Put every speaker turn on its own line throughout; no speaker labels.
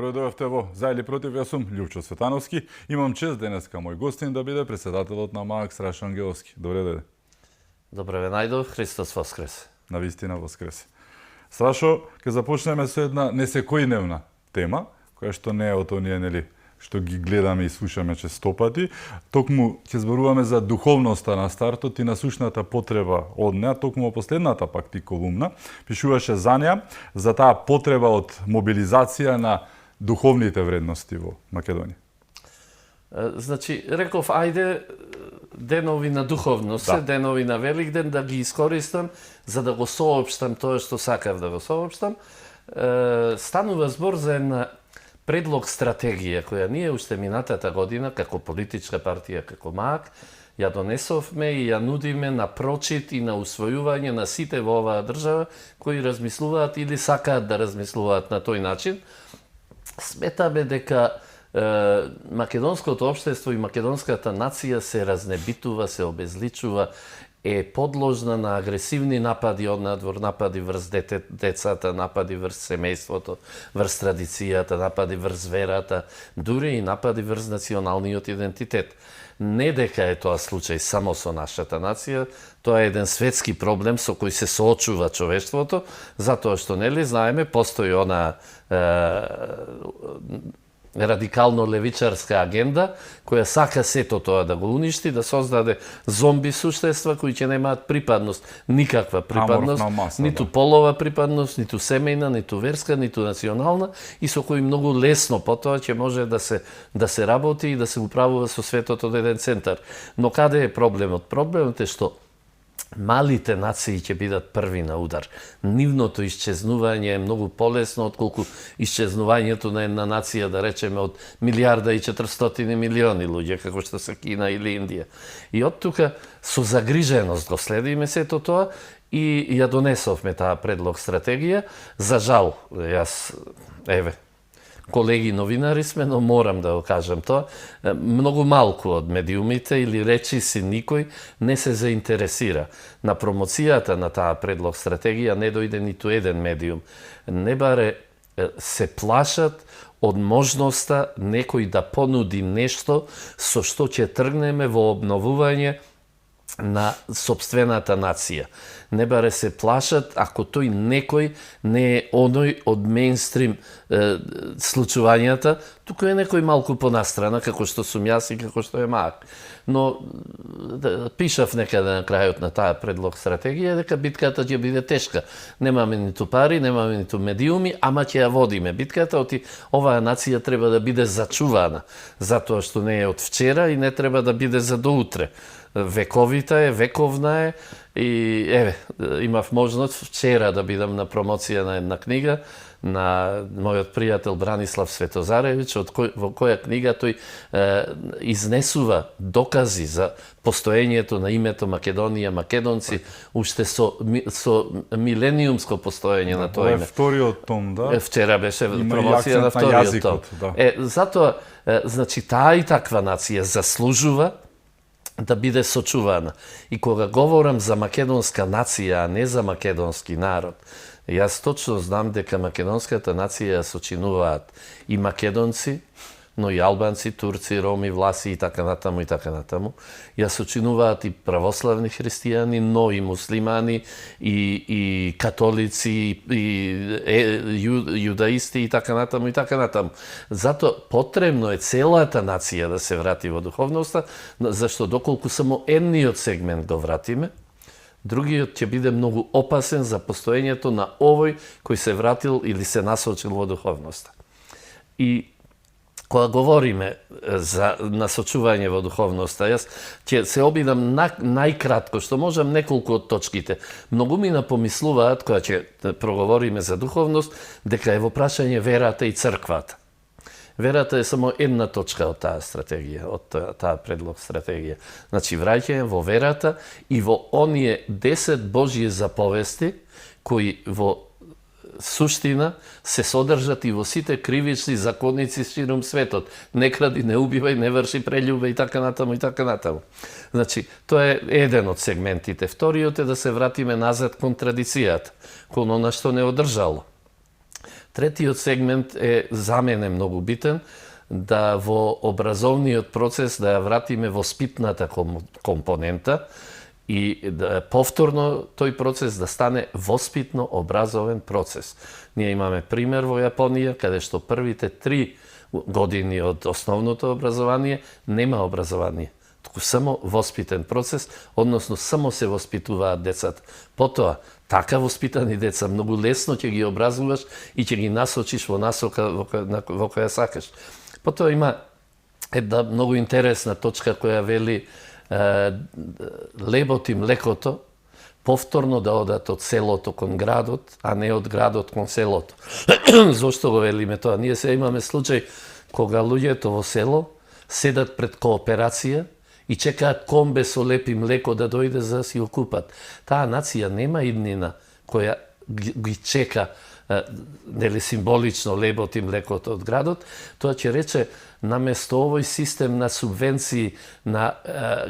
Добро дојавте во За или против, јас сум Љупчо Светановски. Имам чест денеска мој гостин да биде председателот на МААК Страшо Ангеловски. Добре дојде.
Добре ве најдов, Христос воскресе.
Навистина воскресе. Страшо, ќе започнеме со една несекојдневна тема, која што не е од оние, нели, што ги гледаме и слушаме честопати. Токму ќе зборуваме за духовноста на стартот и насушната потреба од неа. Токму последната пак ти колумна пишуваше за неа, за таа потреба од мобилизација на духовните вредности во Македонија.
Значи, реков, ајде денови на духовност, денови на Великден да ги искористам за да го соопштам тоа што сакав да го соопштам. Станува збор за една предлог стратегија која ние уште минатата година како политичка партија, како МААК, ја донесовме и ја нудиме на прочит и на усвојување на сите во оваа држава кои размислуваат или сакаат да размислуваат на тој начин. Сметаме дека македонското општество и македонската нација се разнебитува, се обезличува, е подложна на агресивни напади од надвор, напади врз децата, напади врз семејството, врз традицијата, напади врз верата, дури и напади врз националниот идентитет. Не дека е тоа случај само со нашата нација, тоа е еден светски проблем со кој се соочува човештвото, затоа што, нели, знаеме, постои она радикално левичарска агенда, која сака сето тоа да го уништи, да создаде зомби суштества кои ќе немаат припадност, никаква припадност, ниту полова припадност, ниту семејна, ниту верска, ниту национална, и со кои многу лесно потоа ќе може да се работи и да се управува со светот од еден центар. Но каде е проблемот? Проблемот е што малите нации ќе бидат први на удар. Нивното исчезнување е многу полесно отколку исчезнувањето на една нација, да речеме, од 1.400.000.000 луѓе, како што се Кина или Индија. И од тука со загриженост го следиме сето тоа и ја донесовме таа предлог стратегија. За жал, јас, колеги новинари сме, но морам да го кажам тоа, многу малку од медиумите или речиси никој не се заинтересира. На промоцијата на таа предлог стратегија не дојде ниту еден медиум. Не баре се плашат од можноста некој да понуди нешто со што ќе тргнеме во обновување на сопствената нација. Не баре се плашат ако тој некој не е оној од мејнстрим случувањата, туку е некој малку понастрана, како што сум јас и како што е МААК. Но пишав некаде на крајот на таа предлог стратегија дека битката ќе биде тешка. Немаме ниту пари, немаме ниту медиуми, ама ќе ја водиме битката, оти оваа нација треба да биде зачувана, затоа што не е од вчера и не треба да биде за до утре. Вековита е, вековна е и имав можност вчера да бидам на промоција на една книга на мојот пријател Бранислав Светозаревич, во која книга тој изнесува докази за постоењето на името Македонија, македонци, уште со милениумско постоење на тоа име.
Вториот том, да?
Вчера беше промоција на вториот том. Затоа, значи, таа и таква нација заслужува да биде сочувана. И кога говорам за македонска нација, а не за македонски народ, јас точно знам дека македонската нација ја сочинуваат и македонци, но и албанци, турци, роми, власи и така натаму и така натаму. Ја сочинуваат и православни христијани, но и муслимани, и католици, и јудаисти и така натаму и така натаму. Зато потребно е целата нација да се врати во духовноста, зашто доколку само едниот сегмент го вратиме, другиот ќе биде многу опасен за постоењето на овој кој се вратил или се насочил во духовноста. И кога говориме за насочување во духовноста, јас ќе се обидам најкратко, што можам неколку од точките. Многу ми напомислуваат, кога ќе проговориме за духовност, дека е во прашање верата и црквата. Верата е само една точка од таа стратегија, од таа предлог стратегија. Значи, враќање во верата и во оние 10 Божји заповести, кои во суштина се содржат и во сите кривични законници широм светот. Не кради, не убивај, не врши прелюбе и така натаму и така натаму. Значи, тоа е еден од сегментите. Вториот е да се вратиме назад кон традицијата, кон она што не одржало. Третиот сегмент е за мене многу битен, да во образовниот процес да ја вратиме воспитната компонента и да повторно тој процес да стане воспитно образовен процес. Ние имаме пример во Јапонија, каде што првите 3 години од основното образование нема образование, туку само воспитен процес, односно само се воспитуваат децата. Потоа, така воспитани деца многу лесно ќе ги образуваш и ќе ги насочиш во насока во која сакаш. Потоа има една многу интересна точка која вели лебот и млекото повторно да одат од селото кон градот, а не од градот кон селото. Зошто го велиме тоа? Ние се имаме случај кога луѓето во село седат пред кооперација и чекаат комбе со леп и млеко да дојде за да си го купат. Таа нација нема иднина која ги чека нели символично лебот и млекото од градот, тоа ќе рече наместо овој систем на субвенции на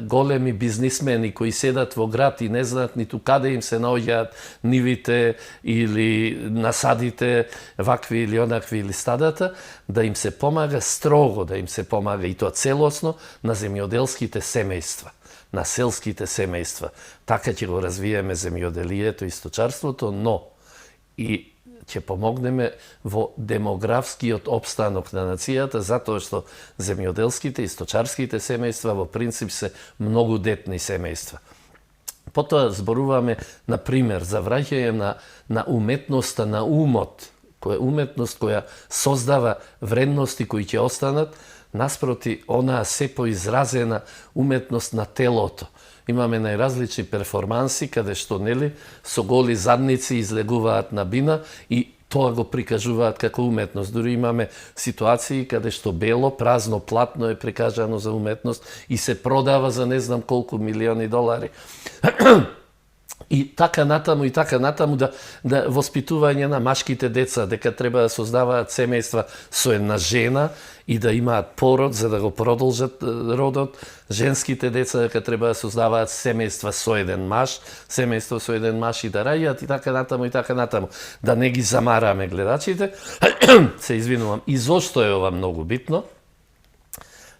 големи бизнисмени кои седат во град и не знаат ниту каде им се наоѓаат нивите или насадите, вакви или онакви или стадата, да им се помага строго, да им се помага и тоа целосно на земјоделските семејства, на селските семејства. Така ќе го развиеме земјоделието и сточарството, но и ќе помогнеме во демографскиот опстанок на нацијата, затоа што земјоделските и сточарските семејства во принцип се многу детни семејства. Потоа зборуваме, на пример, за враќање на уметноста на умот, која уметност која создава вредности кои ќе останат, наспроти онаа се поизразена уметност на телото. Имаме најразлични перформанси каде што нели со голи задници излегуваат на бина и тоа го прикажуваат како уметност. Дури имаме ситуации каде што бело, празно платно е прикажано за уметност и се продава за не знам колку милиони долари. И така натаму да воспитување на машките деца, дека треба да создаваат семејства со една жена и да имаат пород за да го продолжат родот, женските деца дека треба да создаваат семејства со еден маж, семејство со еден маж и да раѓаат и така натаму. Да не ги замараме гледачите. Се извинувам. И зошто е ова многу битно?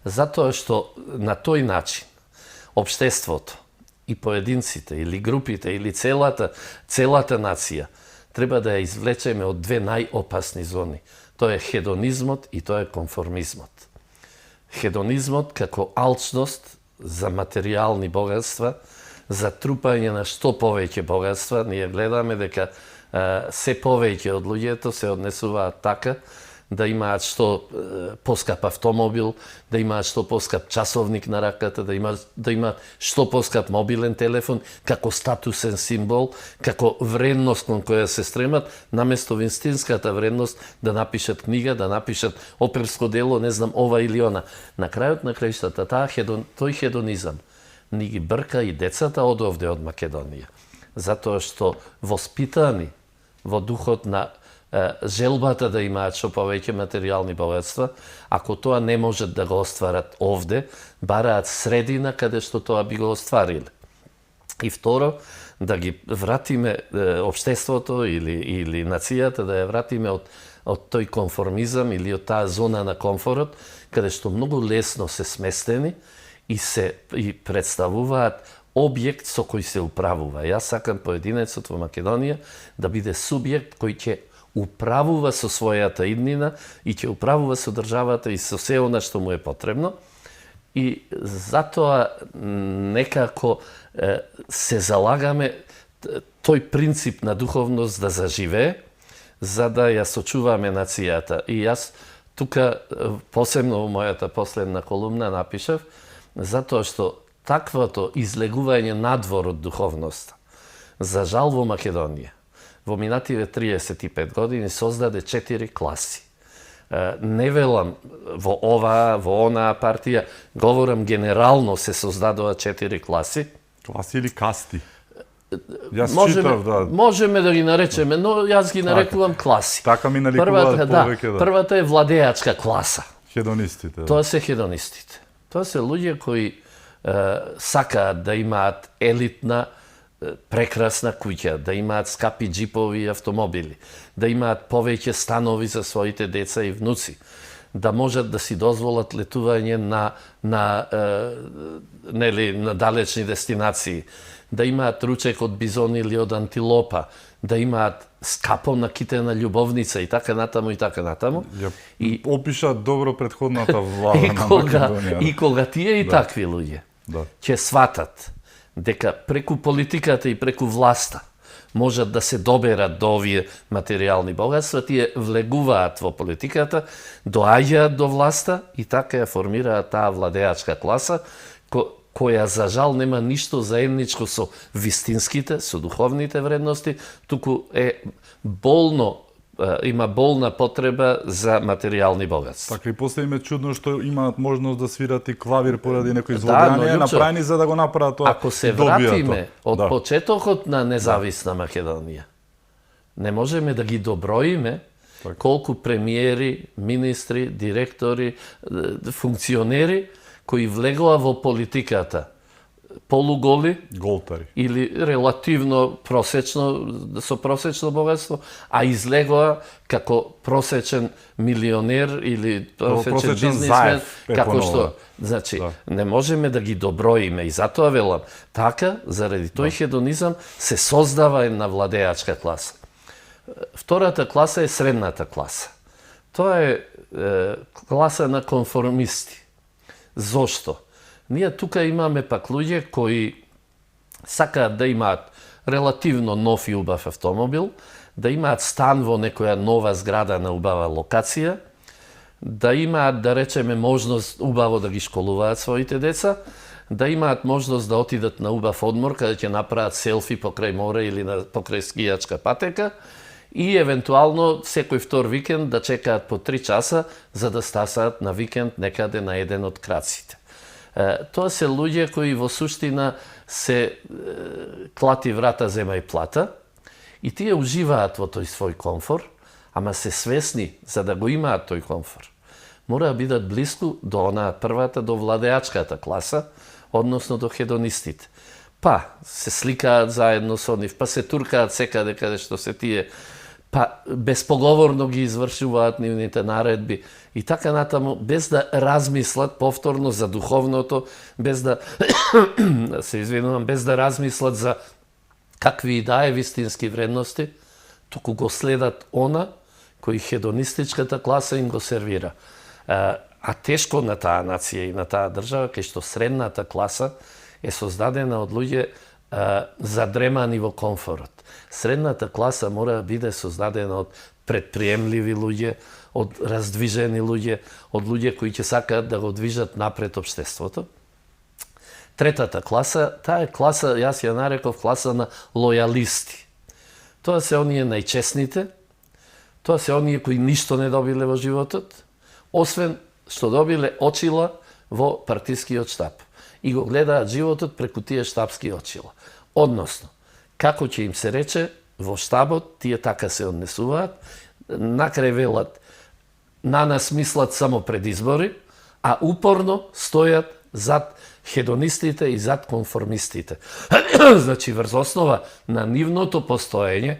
Затоа што на тој начин општеството и поединците, или групите, или целата нација, треба да ја извлечеме од две најопасни зони. Тоа е хедонизмот и тоа е конформизмот. Хедонизмот како алчност за материјални богатства, за трупање на што повеќе богатства. Ние гледаме дека се повеќе од луѓето се однесуваат така, да имаат што поскап автомобил, да имаат што поскап часовник на раката, да имаат што поскап мобилен телефон, како статусен символ, како вредност кон која се стремат, наместо вистинската вредност да напишат книга, да напишат оперско дело, не знам, ова или она. На крајот на краиштата, тој хедонизам ни ги брка и децата од овде, од Македонија. Затоа што воспитани во духот на желбата да имаат што повеќе материјални богатства, ако тоа не можат да го остварат овде, бараат средина каде што тоа би го оствариле. И второ, да ги вратиме општеството или нацијата, да ја вратиме од тој конформизам или од таа зона на комфорот, каде што многу лесно се сместени и представуваат објект со кој се управува. Јас сакам поединецот во Македонија да биде субјект кој ќе управува со својата иднина и ќе управува со државата и со се она што му е потребно. И затоа некако се залагаме тој принцип на духовност да заживее, за да ја сочуваме нацијата. И јас тука, посебно во мојата последна колумна, напишав, затоа што таквото излегување надвор од духовноста, за жал во Македонија, во минативе 35 години создаде 4 класи. Не велам во оваа, во онаа партија, говорам генерално се создадоа 4 класи.
Класи или касти? Јас
можеме да ги наречеме, но јас ги нарекувам класи.
Така ми наликуваат повеќе, да.
Првата е владеачка класа.
Хедонистите.
Тоа се хедонистите. Тоа се луѓе кои сакаат да имаат елитна прекрасна куќа, да имаат скапи джипови и автомобили, да имаат повеќе станови за своите деца и внуци, да можат да си дозволат летување на далечни дестинации, да имаат ручек од бизон или од антилопа, да имаат скапо накитена љубовница и така натаму и така натаму.
И опиша добро претходната влада на Македонија.
И кога тие и такви луѓе ќе сватат дека преку политиката и преку власта можат да се доберат до овие материјални богатства, тие влегуваат во политиката, доаѓаат до власта и така ја формираат таа владеачка класа, која за жал нема ништо заедничко со вистинските, со духовните вредности, туку има болна потреба за материјални богатства.
Така и после им е чудно што имаат можност да свират и клавир поради некои злодејања направени за да го направат тоа.
Ако се вратиме од почетокот на независна Македонија, не можеме да ги доброиме колку премиери, министри, директори, функционери кои влегоа во политиката полуголи,
голтари
или релативно просечно, со просечно богатство, а излегоа како просечен милионер или просечен бизнисмен, како што, значи, не можеме да ги доброиме и затоа велам, така, заради тој хедонизам се создава една владеачка класа. Втората класа е средната класа. Тоа е класа на конформисти. Зошто? Ние тука имаме пак луѓе кои сакаат да имаат релативно нов и убав автомобил, да имаат стан во некоја нова зграда на убава локација, да имаат, да речеме, можност убаво да ги школуваат своите деца, да имаат можност да отидат на убав одмор, каде ќе направат селфи покрај море или покрај скијачка патека, и евентуално секој втор викенд да чекаат по 3 часа за да стасаат на викенд некаде на еден од краците. Тоа се луѓе кои во суштина се клати врата, зема и плата, и тие уживаат во тој свој комфор, ама се свесни за да го имаат тој комфор. Мора да бидат блиску до онаа првата, до владеачката класа, односно до хедонистите. Па се сликаат заедно со нив, па се туркаат секаде каде што се тие, па безпоговорно ги извршуваат нивните наредби и така натаму, без да размислат повторно за духовното, без да без да размислат за какви и да е вистински вредности, туку го следат она кој хедонистичката класа им го сервира. А тешко на таа нација и на таа држава, кај што средната класа е создадена од луѓе задремани во комфорот. Средната класа мора да биде создадена од предприемливи луѓе, од раздвижени луѓе, од луѓе кои ќе сакаат да го движат напред општеството. Третата класа, таа е класа, јас ја нареков класа на лојалисти. Тоа се оние најчесните, тоа се оние кои ништо не добиле во животот, освен што добиле очила во партискиот штаб. И го гледаат животот преку тие штабски очила. Односно, како ќе им се рече, во штабот тие така се однесуваат, накрај велат, на нас мислат само пред избори, а упорно стојат зад хедонистите и зад конформистите. Значи, врз основа на нивното постоење,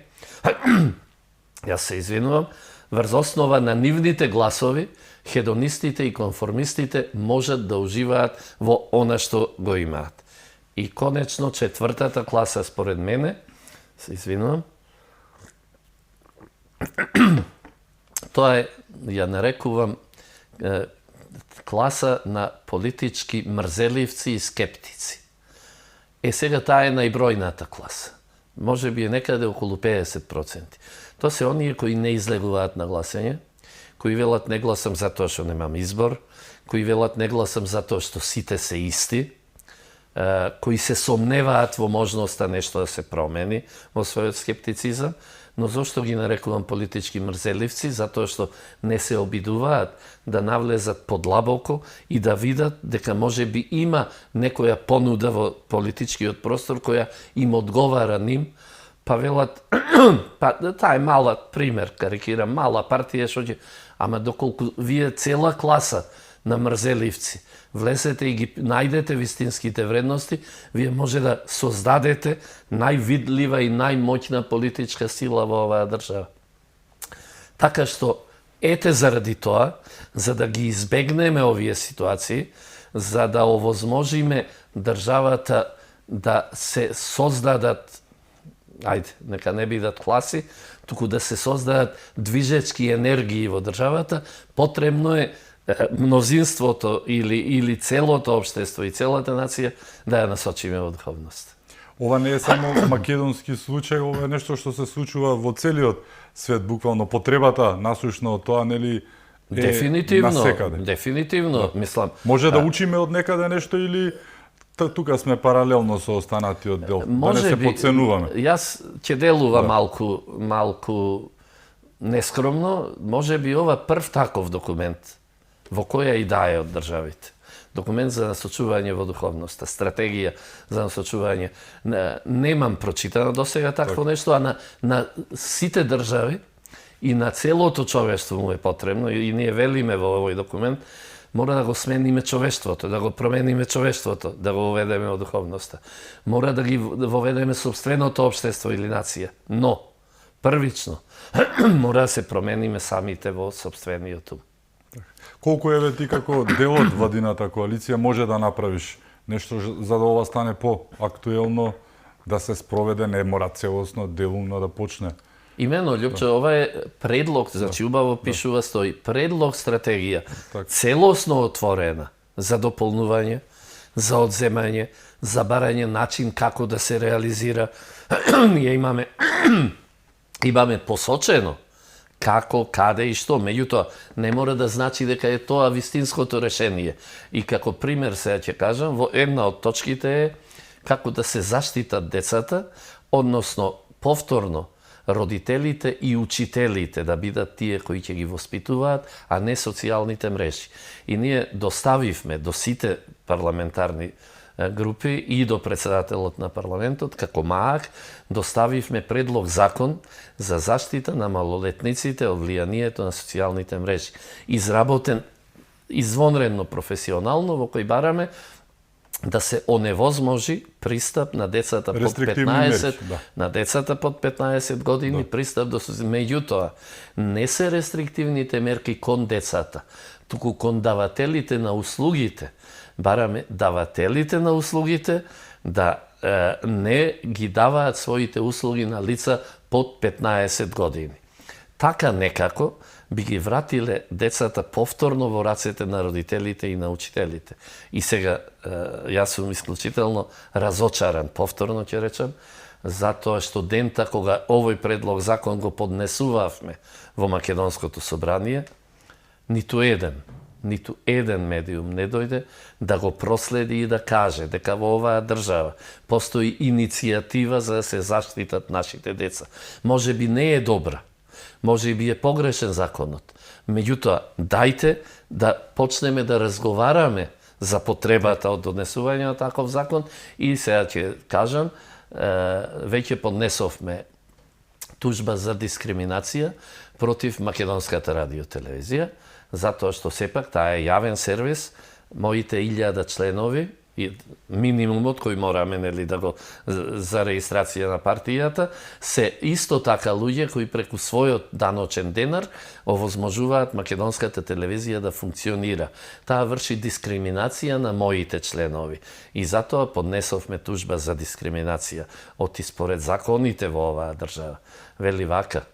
јас се извинувам, врз основа на нивните гласови, хедонистите и конформистите можат да уживаат во она што го имаат. И конечно, четвртата класа, според мене, се извинувам, тоа е, ја нарекувам, класа на политички мрзеливци и скептици. Сега таа е најбројната класа. Може би е некаде околу 50%. Тоа се оние кои не излегуваат на гласање, кои велат не гласам затоа што немам избор, кои велат не гласам затоа што сите се исти, кои се сомневаат во можноста нешто да се промени во својот скептицизам, но зошто ги нарекувам политички мрзеливци? Затоа што не се обидуваат да навлезат подлабоко и да видат дека може би има некоја понуда во политичкиот простор која им одговара ним, па велат, па таа е мала, пример, карикирам, мала партија што ќе, ама доколку вие цела класа на мрзеливци. Влезете и ги најдете вистинските вредности, вие може да создадете највидлива и најмоќна политичка сила во оваа држава. Така што, ете заради тоа, за да ги избегнеме овие ситуации, за да овозможиме државата да се создадат, нека не бидат класи, туку да се создадат движечки енергии во државата, потребно е мнозинството или целото општество и целата нација да ја насочиме во духовност.
Ова не е само македонски случај, ова е нешто што се случува во целиот свет, буквално потребата насушна од тоа, нели,
Дефинитивно,
насекаде.
Дефинитивно, мислам.
Може да учиме од некаде нешто или тука сме паралелно со останатиот дел, да не се подценуваме.
Јас ќе делува малку нескромно, може би ова прв таков документ во која и да е од државите. Документ за насочување во духовноста, стратегија за насочување. Немам прочитано досега такво нешто, а на сите држави и на целото човештво му е потребно, и ние велиме во овој документ, мора да го смениме човештвото, да го промениме човештвото, да го воведеме во духовноста. Мора да ги воведеме собственото општество или нација. Но, првично, мора да се промениме самите во собствениот ум.
Колку еве ти како дел од владината коалиција може да направиш нешто за да ова стане по-актуелно, да се спроведе, не мора целосно, делумно да почне?
Имено, Љупче, ова е предлог, значи убаво пишува, стои предлог стратегија, целосно отворена за дополнување, за одземање, за барање начин како да се реализира. Ние имаме посочено како, каде и што. Меѓутоа, не мора да значи дека е тоа вистинското решение. И како пример сега ќе кажам, во една од точките е како да се заштитат децата, односно повторно родителите и учителите да бидат тие кои ќе ги воспитуваат, а не социјалните мрежи. И ние доставивме до сите парламентарни групи и до председателот на парламентот, како МААК, доставивме предлог закон за заштита на малолетниците од влијанието на социјалните мрежи. Изработен извонредно професионално, во кој бараме да се оневозможи пристап на децата под 15, на децата под 15 години, пристап до меѓутоа не се рестриктивните мерки кон децата, туку кон давателите на услугите. Бараме давателите на услугите да не ги даваат своите услуги на лица под 15 години. Така некако би ги вратиле децата повторно во рацете на родителите и на учителите. И сега, јас сум исклучително разочаран, повторно ќе речам, затоа што дента кога овој предлог закон го поднесувавме во Македонското собрание, ниту еден медиум не дојде да го проследи и да каже дека во оваа држава постои иницијатива за да се заштитат нашите деца. Може би не е добра, може би е погрешен законот. Меѓутоа, дајте да почнеме да разговараме за потребата од донесување на таков закон и сега ќе кажам, веќе поднесовме тужба за дискриминација против Македонската радиотелевизија, затоа што сепак таа е јавен сервис, моите 1000 членови и минимумот кој мораме да го за рејистрација на партијата се исто така луѓе кои преку својот даночен денар овозможуваат Македонската телевизија да функционира. Таа врши дискриминација на моите членови и затоа поднесовме тужба за дискриминација од и според законите во оваа држава. Вели вака: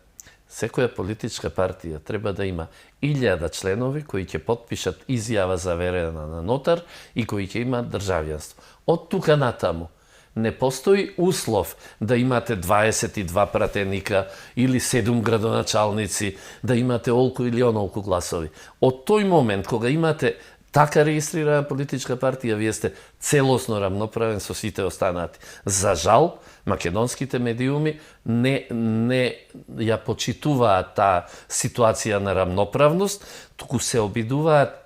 секоја политичка партија треба да има 1000 членови кои ќе потпишат изјава заверена на нотар и кои ќе имаат државјанство. Од тука натаму не постои услов да имате 22 пратеника или 7 градоначалници, да имате олку или онолку гласови. Од тој момент кога имате така рејистрирана политичка партија, вие сте целосно рамноправен со сите останати. За жал, македонските медиуми не ја почитуваат таа ситуација на рамноправност, туку се обидуваат,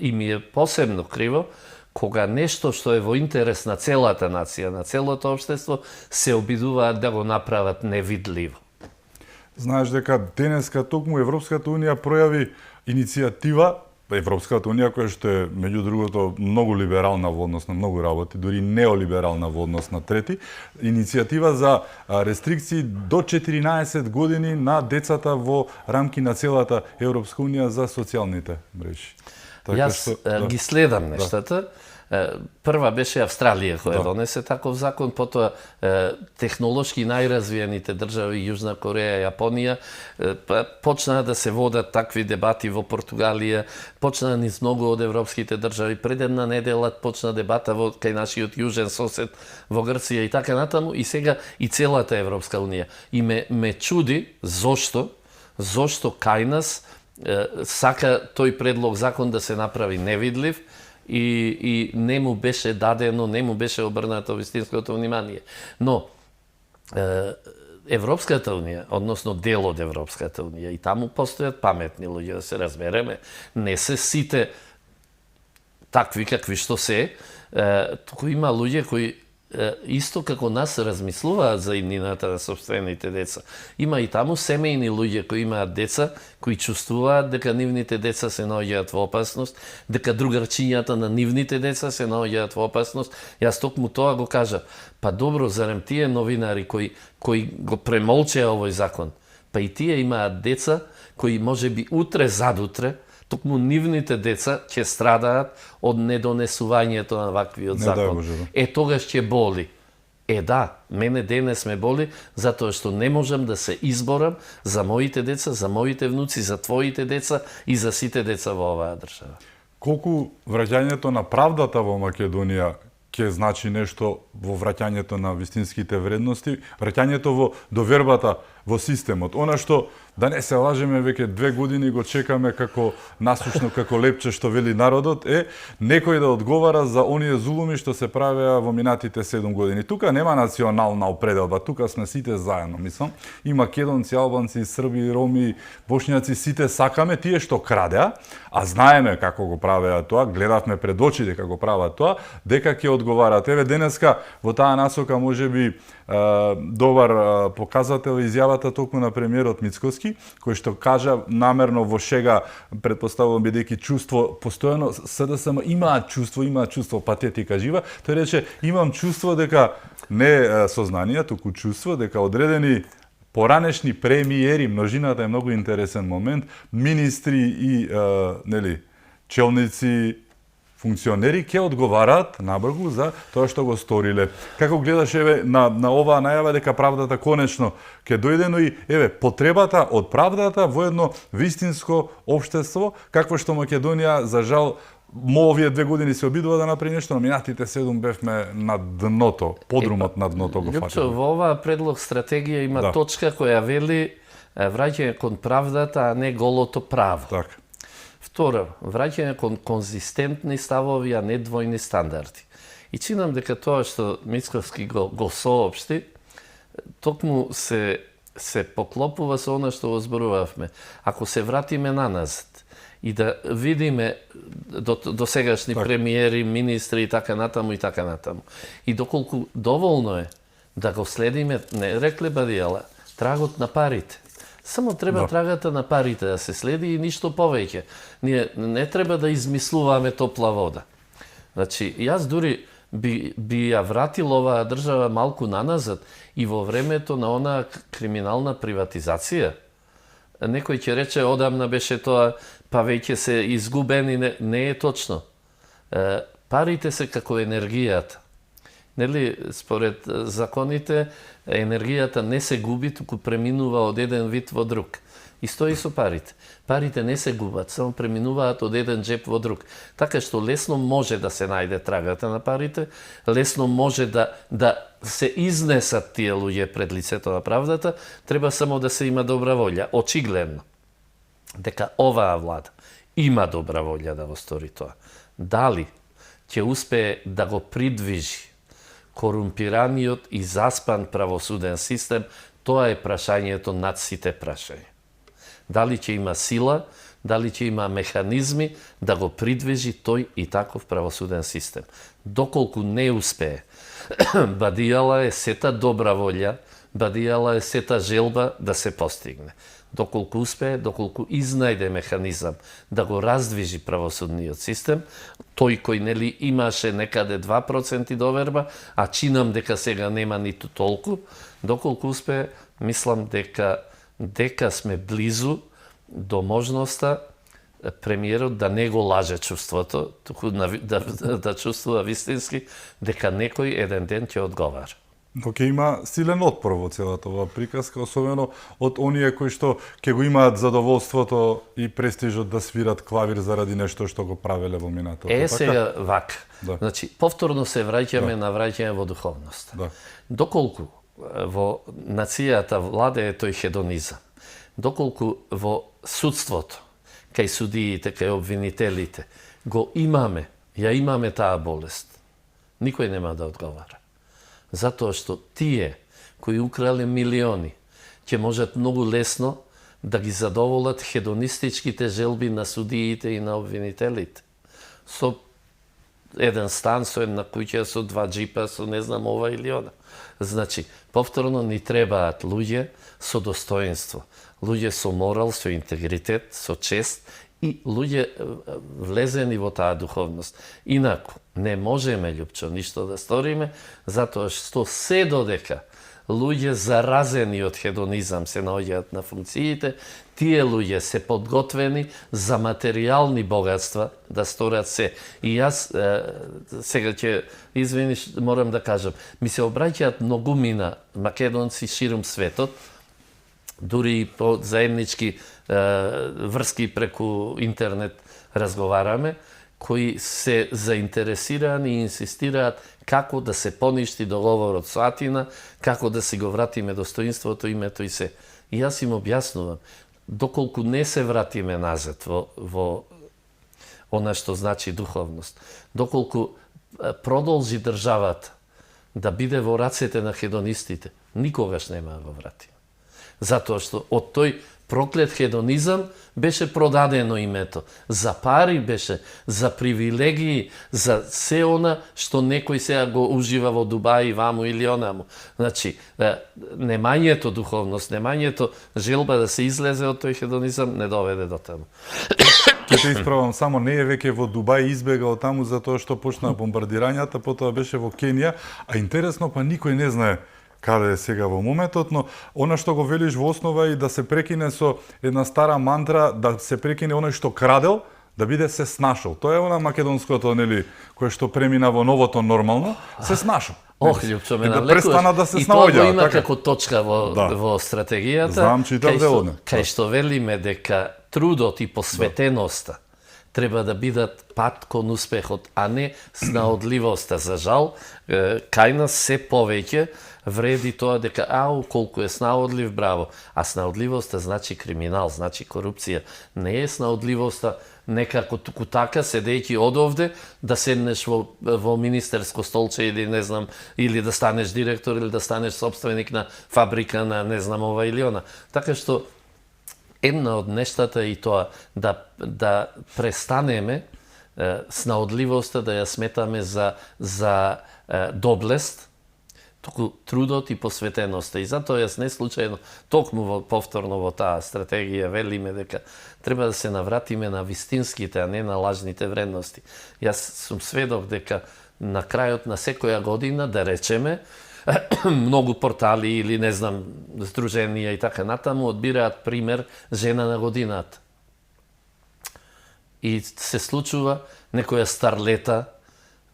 и ми е посебно криво, кога нешто што е во интерес на целата нација, на целото општество, се обидуваат да го направат невидливо.
Знаеш дека денеска токму Европската унија пројави иницијатива Европската унија, која што е, меѓу другото, многу либерална во однос на многу работи, дури неолиберална во однос на трети, иницијатива за рестрикции до 14 години на децата во рамки на целата Европска унија за социјалните мрежи.
Јас ги следам нештата. Прва беше Австралија која донесе таков закон, потоа технолошки најразвиените држави Јужна Кореја, Јапонија почнаа да се водат такви дебати во Португалија, почнаа низ многу од европските држави. Пред една недела почна дебата кај нашиот јужен сосед во Грција и така натаму, и сега и целата Европска унија. И ме чуди зошто кај нас сака тој предлог закон да се направи невидлив и не му беше дадено, не му беше обрнато вистинското внимание. Но Европската унија, односно дел од Европската унија, и таму постојат паметни луѓе, да се разбереме, не се сите такви какви што се, туку има луѓе кои исто како нас размислуваат за иднината на собствените деца. Има и таму семејни луѓе кои имаат деца, кои чувствуваат дека нивните деца се наоѓаат во опасност, дека другарчињата на нивните деца се наоѓаат во опасност. Јас токму тоа го кажа. Па добро, зарем тие новинари кои го премолчеа овој закон, па и тие имаат деца кои можеби утре, задутре, токму нивните деца ќе страдаат од недонесувањето на ваквиот закон. Тогаш ќе боли. Да, мене денес ме боли, затоа што не можам да се изборам за моите деца, за моите внуци, за твоите деца и за сите деца во оваа држава.
Колку враќањето на правдата во Македонија ќе значи нешто во враќањето на вистинските вредности, враќањето во довербата во системот. Она што, да не се лажеме, веќе 2 години го чекаме како насушно, како лепче што вели народот, некој да одговара за оние зулуми што се правеа во минатите 7 години. Тука нема национална определба, тука сме сите заедно, мислам. И македонци, албанци, срби, роми, бошњаци, сите сакаме тие што крадеа, а знаеме како го правеа тоа, гледавме пред очите како прават тоа, дека ќе одговараат. Еве денеска во таа насока можеби добар показател изјавата токму на премиерот Мицкоски, кој што кажа намерно во шега, предпоставувам бидејќи чувство постојано СДСМ имаат чувство патетика жива, тој рече имам чувство дека не сознание, туку чувство дека одредени поранешни премиери, множината е многу интересен момент, министри и челници, функционери ќе одговараат набргу за тоа што го сториле. Како гледаш на оваа најава дека правдата конечно ќе дојде, но и потребата од правдата во едно вистинско општество, какво што Македонија за жал овие 2 години се обидува да направи нешто, но минатите 7 бевме на дното, подрумот на дното го фатиле.
Во оваа предлог стратегија има точка која вели враќање кон правдата, а не голото право.
Така.
Второ, враќање кон конзистентни ставови, а не двојни стандарди. И чинам дека тоа што Мицковски го соопшти, токму се поклопува со она што го зборувавме. Ако се вратиме наназад и да видиме до сегашни премиери, министри и така натаму, и доколку доволно е да го следиме, не рекле Бадијала, трагот на парите. Само треба трагата на парите да се следи и ништо повеќе. Ние не треба да измислуваме топла вода. Значи, јас дури би ја вратил оваа држава малку наназад и во времето на онаа криминална приватизација. Некој ќе рече, одамна беше тоа, па веќе се изгубени. Не е точно. Парите се како енергијата. Нели, според законите, енергијата не се губи, туку преминува од еден вид во друг. Исто и со парите. Парите не се губат, само преминуваат од еден джеп во друг. Така што лесно може да се најде трагата на парите, лесно може да се изнесат тие луѓе пред лицето на правдата, треба само да се има добра волја. Очигледно дека оваа влада има добра волја да го стори тоа. Дали ќе успее да го придвижи корумпираниот и заспан правосуден систем, тоа е прашањето над сите прашања. Дали ќе има сила, дали ќе има механизми да го придвижи тој и таков правосуден систем. Доколку не успее, Бадијала е сета добра волја Бадијала е сета желба да се постигне. Доколку успее, доколку изнајде механизам да го раздвижи правосудниот систем, тој кој нели имаше некаде 2% доверба, а чинам дека сега нема ниту толку, доколку успее, мислам дека сме близу до можноста премиерот да не го лаже чувството, туку да чувствува вистински дека некој еден ден ќе одговара.
Но ќе има силен отпор во целата оваа приказка, особено од оние кои што ќе го имаат задоволството и престижот да свират клавир заради нешто што го правеле во минатото.
Сега вака. Да. Значи, повторно се враќаме на враќање во духовноста. Да. Доколку во нацијата владее тој хедонизам, доколку во судството, кај судиите, кај обвинителите, го имаме, имаме таа болест, никој нема да одговара. Затоа што тие кои украле милиони ќе можат многу лесно да ги задоволат хедонистичките желби на судиите и на обвинителите. Со еден стан, со една куќа, со 2 джипа, со не знам ова или она. Значи, повторно ни требаат луѓе со достоинство, луѓе со морал, со интегритет, со чест и луѓе влезени во таа духовност. Инаку, не можеме, Љупчо, ништо да сториме, затоа што се додека луѓе заразени од хедонизам се наоѓаат на функциите, тие луѓе се подготвени за материјални богатства да сторат се. И јас сега ќе извиниш, морам да кажам, ми се обраќаат многумина македонци ширум светот, дури и по заеднички врски преку интернет разговараме, кои се заинтересирани и инсистираат како да се поништи договорот со Атина, како да си го вратиме достоинството, името и се. И јас им објаснувам, доколку не се вратиме назад во она што значи духовност, доколку продолжи државата да биде во рацете на хедонистите, никогаш нема да го вратиме. Затоа што од тој проклет хедонизам беше продадено името. За пари беше, за привилегии, за се она што некој сега го ужива во Дубај, ваму или онаму. Значи, немањето духовност, немањето желба да се излезе од тој хедонизам не доведе до таму.
Ќе те исправам, само не е веќе во Дубај, избегал таму затоа што почнаа бомбардирањата, потоа беше во Кенија, а интересно па никој не знае каде е сега во моментот, но она што го велиш во основа и да се прекине со една стара мантра, да се прекине оној што крадел, да биде се снашол. Тоа е она македонското, нели, кое што премина во новото нормално, се снашол.
Ох, Љупчо, ме
навлекуваш. Да престана да се
снаоѓа. И тоа го има така како точка во стратегијата.
Знам, читав дело.
Кај што велиме дека трудот и посветеноста треба да бидат пат кон успехот, а не снаодливоста. За жал, кај нас се повеќе вреди тоа дека колку е снаодлив, браво. А снаодливоста значи криминал, значи корупција. Не е снаодливоста некако туку така, седејќи одовде, да седнеш во министерско столче или не знам, или да станеш директор, или да станеш собственик на фабрика на не знам ова или она. Така што една од нештата и тоа да престанеме снаодливоста да ја сметаме за доблест, туку трудот и посветеноста. И затоа јас не случајно, токму повторно во таа стратегија велиме дека треба да се навратиме на вистинските, а не на лажните вредности. Јас сум сведок дека на крајот на секоја година, да речеме, многу портали или не знам, здруженија и така натаму одбираат пример жена на годината. И се случува некоја старлета,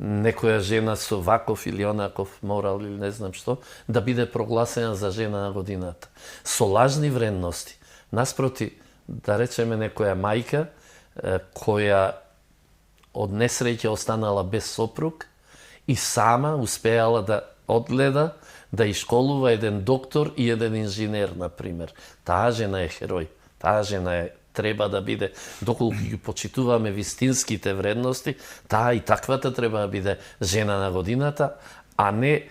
некоја жена со ваков или онаков морал или не знам што, да биде прогласена за жена на годината. Со лажни вредности. Наспроти, да речеме некоја мајка, која од несреќа останала без сопруг и сама успеала да одгледа, да ишколува еден доктор и еден инженер, например. Таа жена е херој. Таа жена треба да биде, доколку ги почитуваме вистинските вредности, таа и таквата треба да биде жена на годината, а не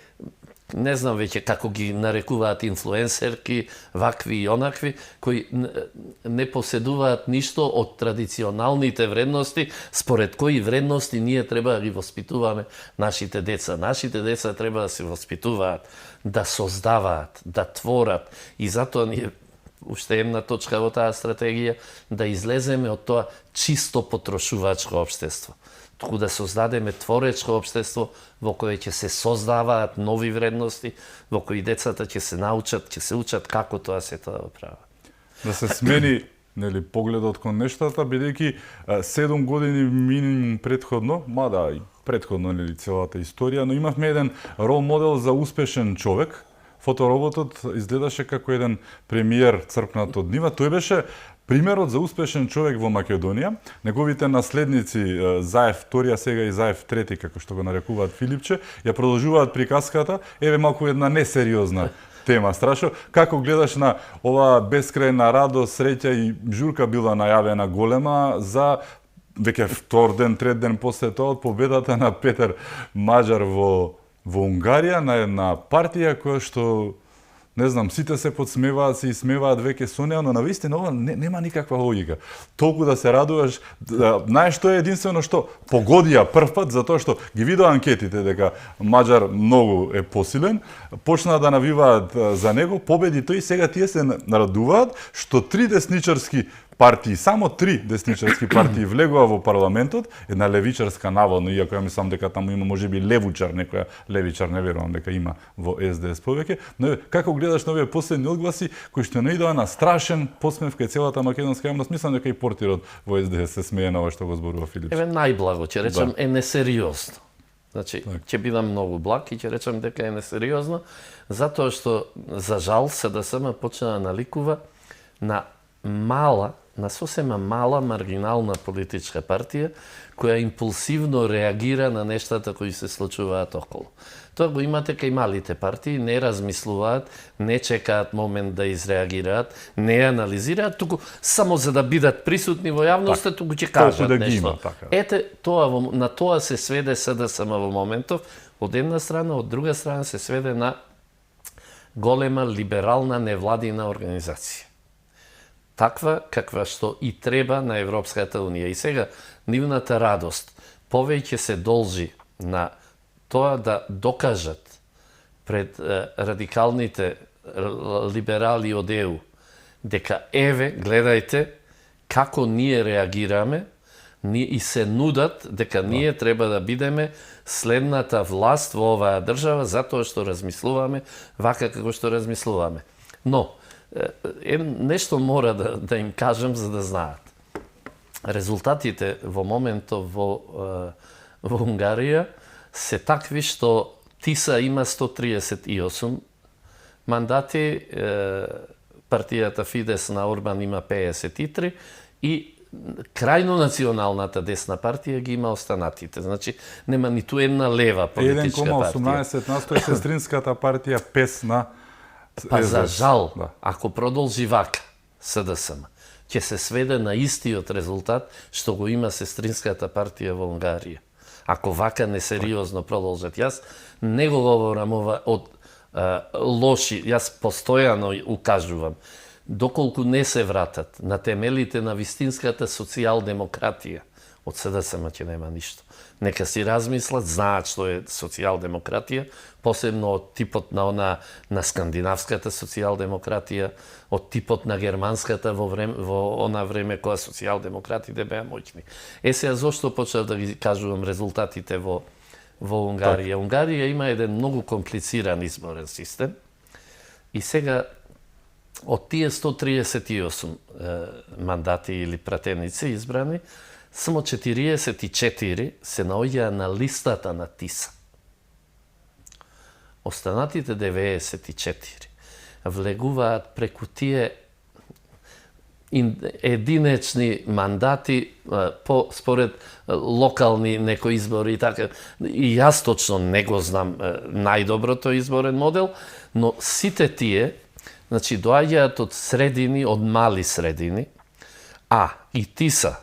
не знам веќе како ги нарекуваат инфлуенсерки, вакви и онакви, кои не поседуваат ништо од традиционалните вредности, според кои вредности ние треба да ги воспитуваме нашите деца. Нашите деца треба да се воспитуваат, да создаваат, да творат, и затоа ние уште една точка во таа стратегија, да излеземе од тоа чисто потрошувачко општество, туку да создадеме творечко општество во кое ќе се создаваат нови вредности, во кои децата ќе се научат, ќе се учат како тоа се тоа прави.
Да се смени погледот кон нештата, бидејќи 7 години минимум предходно, мада и предходно целата историја, но имавме еден рол модел за успешен човек. Фотороботот изгледаше како еден премиер црпнат од нива. Тој беше примерот за успешен човек во Македонија. Неговите наследници, Заев вторија, сега и Заев трети, како што го нарекуваат Филипче, ја продолжуваат приказката. Еве малку една несериозна тема, страшно. Како гледаш на оваа бескрајна радост, среќа и журка била најавена голема за веќе втор ден, трет ден после тоа од победата на Петер Маџар во Унгарија, на една партија која што, не знам, сите се подсмеваат, се исмеваат веќе со неа, но навистина ова нема никаква логика. Толку да се радуваш, знаеш што е единствено што погодија прв пат, затоа што ги видоа анкетите дека Маџар многу е посилен, почнаа да навиваат за него, победи тој, сега тие се нарадуваат што 3 десничарски партии, само 3 десничарски партии влегува во парламентот, една левичарска наводно, иако ја мислам дека таму има можеби левучар, некоја левичар не верувам дека има во СДС повеќе, но како гледаш на овие последни одгласи кои што наидоа на страшен посмев кај целата македонска јавност, мислам дека и портирот во СДС се смее на ова што го зборува Филипче.
Еве најблаго ќе речам е несериозно. Значи, ќе бидам многу благ и ќе речам дека е несериозно, затоа што за жал СДСМ почна да наликува на сосема мала маргинална политичка партија која импулсивно реагира на нештата кои се случуваат околу. Тоа го имате кај малите партии, не размислуваат, не чекаат момент да изреагираат, не анализираат, туку само за да бидат присутни во јавноста, туку ќе кажат
да
нешто. Ете, на тоа се сведе СДСМ во моментов, од една страна, од друга страна се сведе на голема либерална невладина организација. Таква каква што и треба на Европската Унија. И сега, нивната радост повеќе се должи на тоа да докажат пред радикалните либерали од ЕУ дека еве, гледајте како ние реагираме и се нудат дека ние треба да бидеме следната власт во оваа држава затоа што размислуваме вака како што размислуваме. Но нешто мора да им кажам за да знаат. Резултатите во моментов во Унгарија се такви што ТИСА има 138 мандати, партијата Фидес на Орбан има 53 и крајно националната десна партија ги има останатите. Значи, нема ниту една лева политичка партија.
1,18% е сестринската партија ПЕС на
Па за жал, ако продолжи вака СДСМ, ќе се сведе на истиот резултат што го има сестринската партија во Унгарија. Ако вака несериозно продолжат, јас не го говорам ова од лоши, јас постојано укажувам, доколку не се вратат на темелите на вистинската социјалдемократија, од СДСМ ќе нема ништо. Нека си размислат, знаат што е социјалдемократија, посебно од типот на скандинавската социјалдемократија, од типот на германската во она време кога социјалдемократите беа моќни. Сега зошто почнав да ги кажувам резултатите во Унгарија? Унгарија има еден многу комплициран изборен систем и сега од тие 138 мандати или пратеници избрани, само 44 се наоѓаа на листата на ТИСА. Останатите 94 влегуваат преку тие единечни мандати според локални некои избори и така. И јас точно не го знам најдоброто изборен модел, но сите тие, значи, доаѓаат од средини, од мали средини, и ТИСА,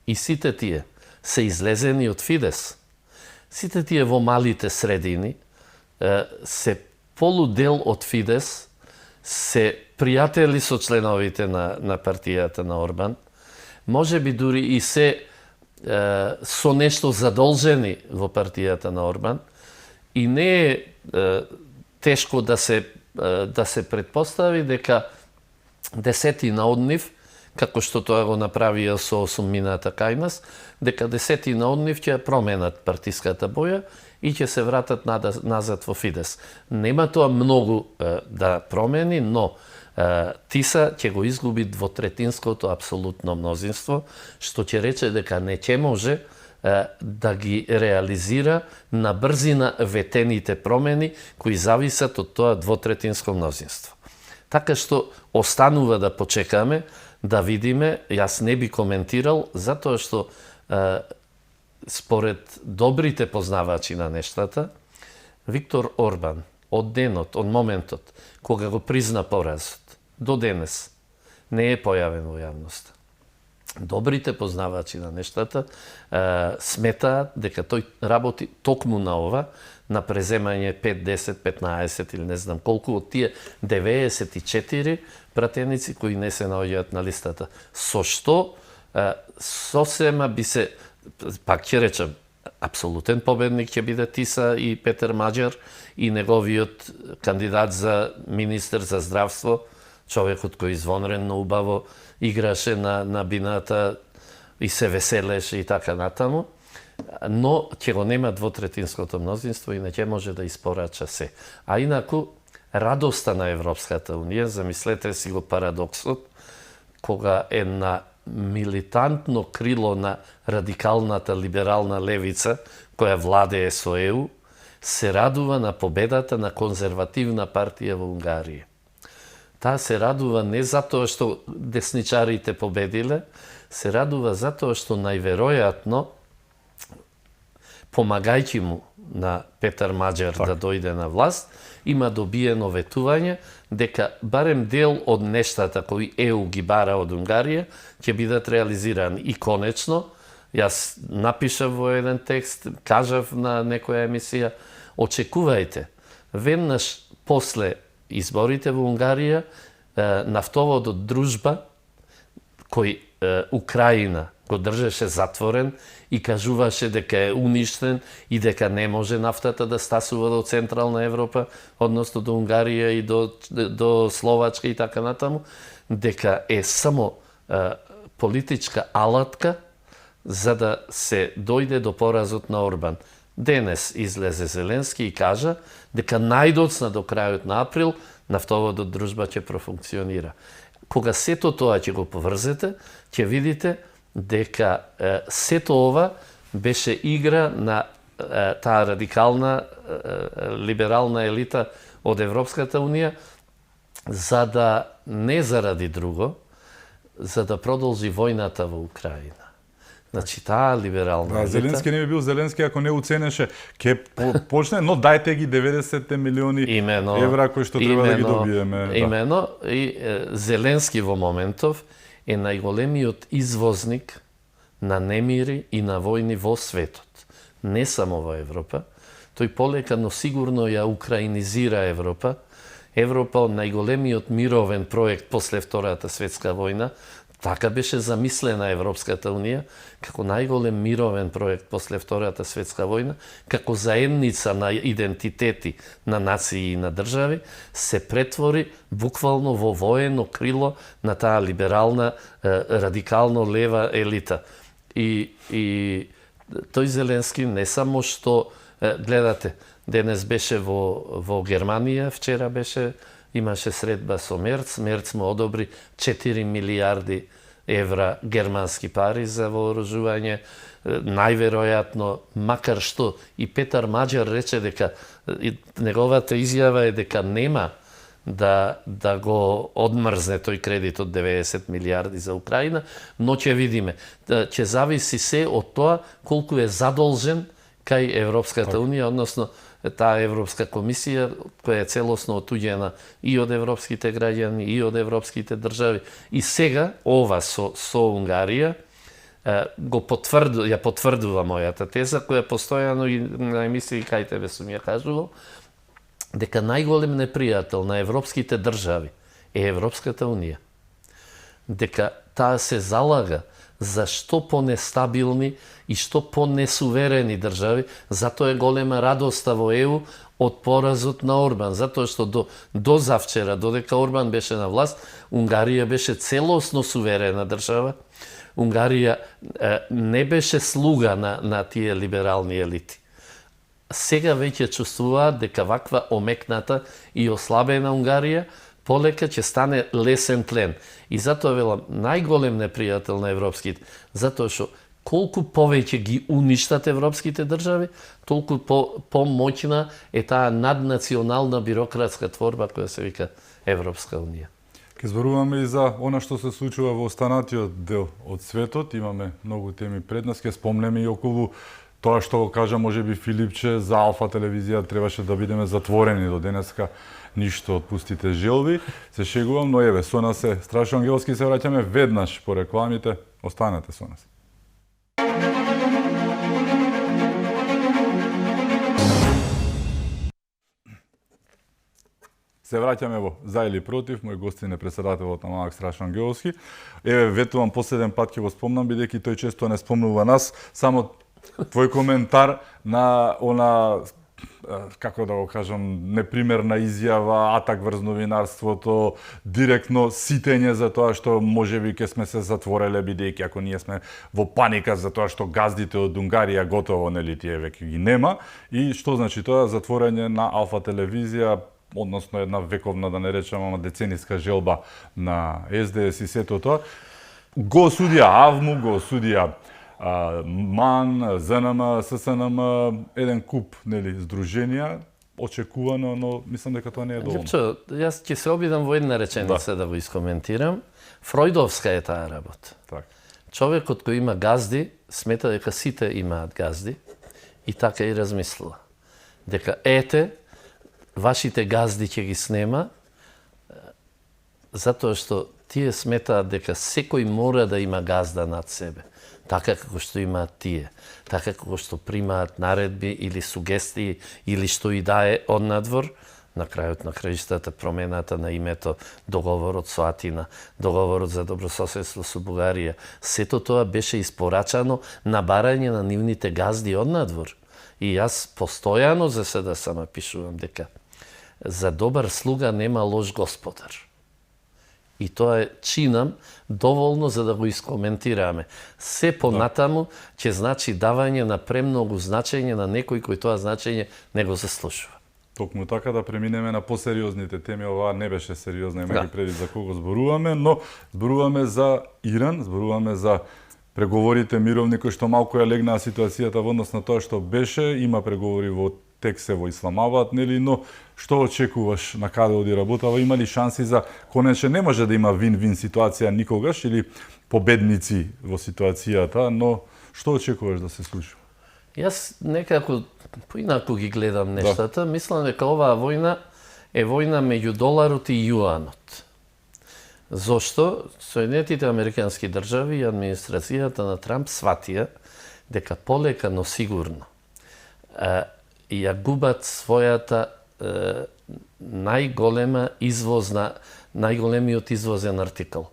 и сите тие се излезени од Фидес. Сите тие во малите средини се полудел од Фидес се пријатели со членовите на партијата на Орбан, може би дури и се со нешто задолжени во партијата на Орбан, и не е тешко да се предпостави дека десетина од нив, како што тоа го направија со осумината кај нас, дека десетина од нив ќе променат партиската боја и ќе се вратат назад во Фидес. Нема тоа многу да промени, но Тиса ќе го изгуби двотретинското апсолутно мнозинство, што ќе рече дека не ќе може да ги реализира на брзина ветените промени кои зависат од тоа двотретинско мнозинство. Така што останува да почекаме, да видиме, јас не би коментирал, затоа што според добрите познавачи на нештата, Виктор Орбан од денот, од моментот, кога го призна поразот, до денес не е појавен во јавноста. Добрите познавачи на нештата сметаат дека тој работи токму на ова, на преземање 5, 10, 15 или не знам колку од тие 94 пратеници кои не се наоѓаат на листата. Со што сосема би се, пак ќе речем, апсолутен победник ќе биде Тиса и Петер Маџар и неговиот кандидат за министер за здравство, човекот кој извонредно убаво играше на бината и се веселеше и така натаму, но ќе го нема двотретинското мнозинство и не ќе може да испорача се. А инаку, радоста на Европската Унија, замислете си го парадоксот, кога една милитантно крило на радикалната либерална левица, која владее со ЕУ, се радува на победата на конзервативна партија во Унгарија. Таа се радува не затоа што десничарите победиле, се радува затоа што најверојатно, помагајќи му на Петер Маџар да дојде на власт, има добиено ветување дека барем дел од нештата кои ЕУ ги бара од Унгарија ќе бидат реализирани. И конечно, јас напишав во еден текст, кажав на некоја емисија, очекувајте, веднаш после изборите во Унгарија, нафтоводот Дружба, кој Украина го држеше затворен и кажуваше дека е уништен и дека не може нафтата да стасува до Централна Европа, односно до Унгарија и до Словачка и така натаму, дека е само политичка алатка за да се дојде до поразот на Орбан. Денес излезе Зеленски и кажа дека најдоцна до крајот на април нафтоводот Дружба ќе профункционира. Кога сето тоа ќе го поврзете, ќе видите дека сето ова беше игра на таа радикална либерална елита од Европската Унија, за да не заради друго, за да продолжи војната во Украина. Значи, таа либерална елита...
Зеленски не би бил Зеленски ако не уценеше ќе почне, но дајте ги 90 милиони евра кои што треба да ги добиеме.
Имено, и Зеленски во моментов е најголемиот извозник на немири и на војни во светот. Не само во Европа. Тој полека, но сигурно ја украинизира Европа. Европа од најголемиот мировен проект после Втората светска војна, така беше замислена Европската Унија, како најголем мировен проект после Втората светска војна, како заедница на идентитети на нации и на држави, се претвори буквално во воено крило на таа либерална, радикално лева елита. И тој Зеленски не само што, гледате, денес беше во Германија, вчера беше, имаше средба со Мерц, Мерц му одобри 4 милиарди евра германски пари за вооружување. Најверојатно, макар што и Петар Маџар рече дека неговата изјава е дека нема да го одмрзне тој кредит од 90 милиарди за Украина, но ќе видиме. Ќе зависи се од тоа колку е задолжен кај Европската Унија, односно таа Европска комисија, која е целосно отуѓена и од европските граѓани, и од европските држави. И сега, ова со Унгарија, ја потврдува мојата теза, која постојано и на емисии кај тебе сум ја кажувал, дека најголем непријател на европските држави е Европската унија. Дека таа се залага за што понестабилни и што понесуверени држави, затоа е голема радоста во ЕУ од поразот на Орбан, затоа што до завчера, додека Орбан беше на власт, Унгарија беше целосно суверена држава. Унгарија не беше слуга на тие либерални елити. Сега веќе чувствуваат дека ваква омекната и ослабена Унгарија полека ќе стане лесен плен. И затоа велам, најголем непријател на европските, затоа што колку повеќе ги уништат европските држави, толку помоќна е таа наднационална бирократска творба која се вика Европска унија.
Ке зборуваме и за она што се случува во останатиот дел од светот. Имаме многу теми пред нас. Ке спомнеме и околу тоа што го кажа можеби Филипче за Алфа телевизија, требаше да бидеме затворени до денеска. Ништо од пустите желби. Се шегувам, но еве, со нас е Страшо Ангелски, се враќаме веднаш по рекламите. Останете со нас. Се враќаме во За или против, мој гостин е председателот на МААК Страшо Ангелски. Еве, ветувам последен пат ќе го спомнам, бидејќи тој често не спомнува нас, само твој коментар на она, како да го кажам, непримерна изјава, атак врз новинарството, директно ситење за тоа што можеби ќе сме се затвореле, бидејќи ако ние сме во паника за тоа што газдите од Унгарија готово, нели, тие веќе ги нема. И што значи тоа? Затворање на Алфа телевизија, односно една вековна, да не речам, ама децениска желба на СДС и сето тоа. Го осудија АВМУ, го осудија МАН, ЗНМ, ССНМ, еден куп, нели, здруженија, очекувано, но мислам дека тоа не е доволно.
Јас ќе се обидам во една реченица да го искоментирам. Фројдовска е таа работа.
Так.
Човекот кој има газди, смета дека сите имаат газди и така и размислила. Дека ете, вашите газди ќе ги снема, затоа што тие сметаат дека секој мора да има газда над себе, така како што имаат тие, така како што примаат наредби или сугестии или што и да е од надвор. На крајот на краиштата промената на името, договорот со Атина, договорот за добрососедство со Бугарија, сето тоа беше испорачано на барање на нивните газди од надвор. И јас постојано за седа сама пишувам дека за добар слуга нема лош господар. И тоа е, чинам, доволно за да го искоментираме. Се понатаму ќе значи давање на премногу значење на некој кој тоа значење не го заслужува.
Токму така да преминеме на посериозните теми, оваа не беше сериозна, имајќи преди за кого зборуваме, но зборуваме за Иран, зборуваме за преговорите мировни кои што малку ја легнаа ситуацијата во однос на тоа што беше, има преговори во тексе во Исламабад, нели, но што очекуваш на каде оди работава? Има ли шанси за конечно не може да има вин-вин ситуација никогаш или победници во ситуацијата, но што очекуваш да се случи?
Јас некако поинаку ги гледам нештата. Мислам дека оваа војна е војна меѓу доларот и јуанот. Зошто? Соединетите американски држави и администрацијата на Трамп сватија дека полека, но сигурно ја губат својата најголемиот извозен артикл.